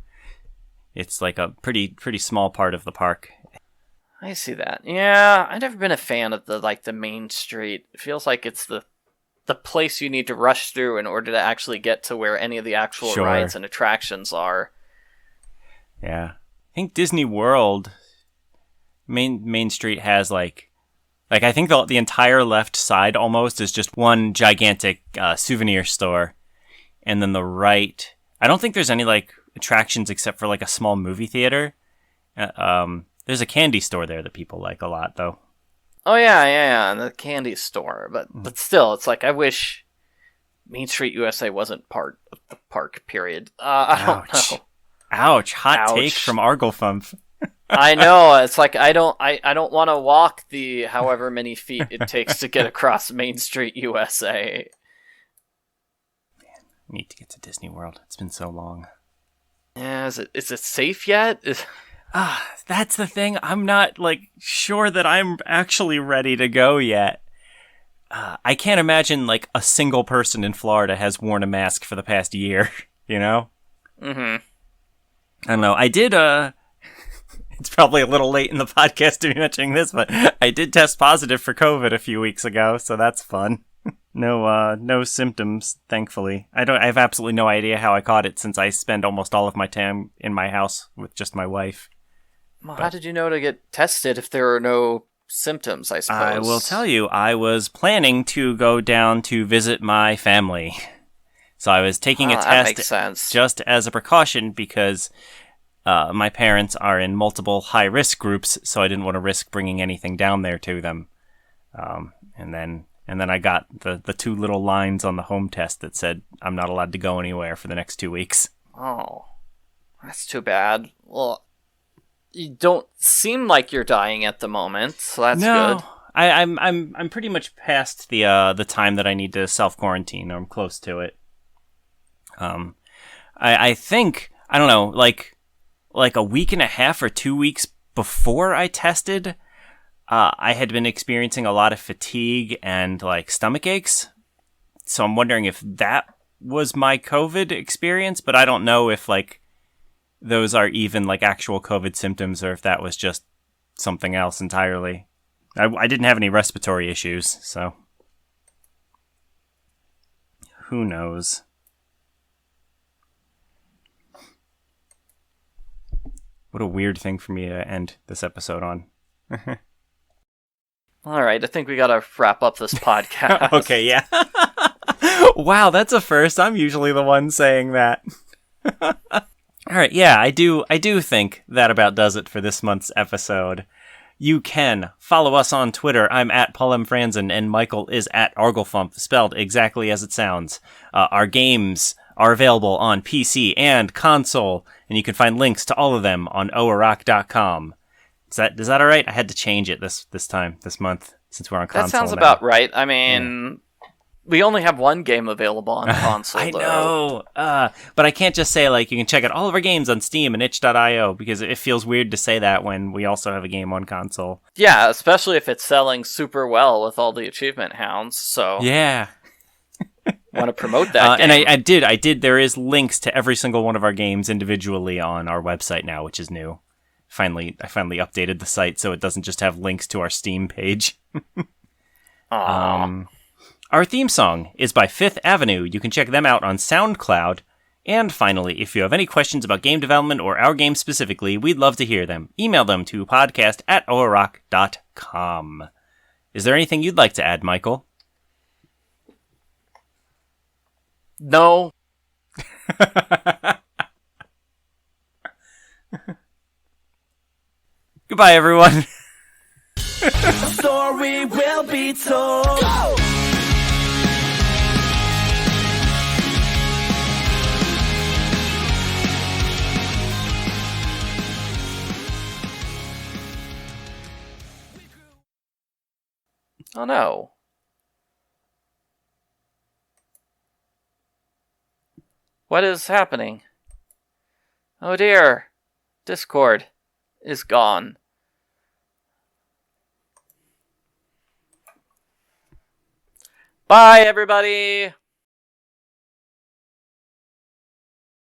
It's like a pretty small part of the park. I see that. Yeah, I've never been a fan of the Main Street. It feels like it's the place you need to rush through in order to actually get to where any of the actual rides and attractions are. Yeah. I think Disney World, Main Street has like I think the entire left side almost is just one gigantic souvenir store. And then the right, I don't think there's any like attractions except for like a small movie theater. There's a candy store there that people like a lot, though. Oh yeah, the candy store. But still, it's like I wish Main Street USA wasn't part of the park. Period. I don't know. Ouch! Hot take from Arglefump. I know. It's like I don't want to walk the however many feet it takes to get across Main Street USA. Man, I need to get to Disney World. It's been so long. Yeah, is it safe yet? That's the thing. I'm not sure that I'm actually ready to go yet. I can't imagine a single person in Florida has worn a mask for the past year. You know? Mm-hmm. I don't know. I did. It's probably a little late in the podcast to be mentioning this, but I did test positive for COVID a few weeks ago, so that's fun. No symptoms, thankfully. I have absolutely no idea how I caught it since I spend almost all of my time in my house with just my wife. Well, how did you know to get tested if there are no symptoms, I suppose? I will tell you, I was planning to go down to visit my family. So I was taking a That makes test sense. just as a precaution because my parents are in multiple high-risk groups, so I didn't want to risk bringing anything down there to them. And then I got the two little lines on the home test that said I'm not allowed to go anywhere for the next 2 weeks. Oh, that's too bad. Well, you don't seem like you're dying at the moment, so that's good. I'm pretty much past the time that I need to self-quarantine, or I'm close to it. I think, I don't know, like a week and a half or 2 weeks before I tested, I had been experiencing a lot of fatigue and like stomach aches. So I'm wondering if that was my COVID experience, but I don't know if like those are even like actual COVID symptoms or if that was just something else entirely. I didn't have any respiratory issues, so who knows? What a weird thing for me to end this episode on. All right, I think we gotta wrap up this podcast. Okay, yeah. Wow, that's a first. I'm usually the one saying that. All right, yeah, I do think that about does it for this month's episode. You can follow us on Twitter. I'm at Franzen, and Michael is at Arglefump, spelled exactly as it sounds. Our games are available on PC and console, and you can find links to all of them on oarock.com. Is that all right? I had to change it this month, since we're on console. That sounds now. about right. I mean, we only have one game available on console. I know, but I can't just say like you can check out all of our games on Steam and itch.io because it feels weird to say that when we also have a game on console. Yeah, especially if it's selling super well with all the achievement hounds. So yeah. Want to promote that game. And I did. There is links to every single one of our games individually on our website now, which is new. I finally updated the site so it doesn't just have links to our Steam page. Our theme song is by Fifth Avenue. You can check them out on SoundCloud. And finally, if you have any questions about game development or our game specifically, we'd love to hear them. Email them to podcast@oarock.com. Is there anything you'd like to add, Michael? No. Goodbye, everyone. The story will be told. Go! Oh no. What is happening? Oh dear. Discord is gone. Bye, everybody!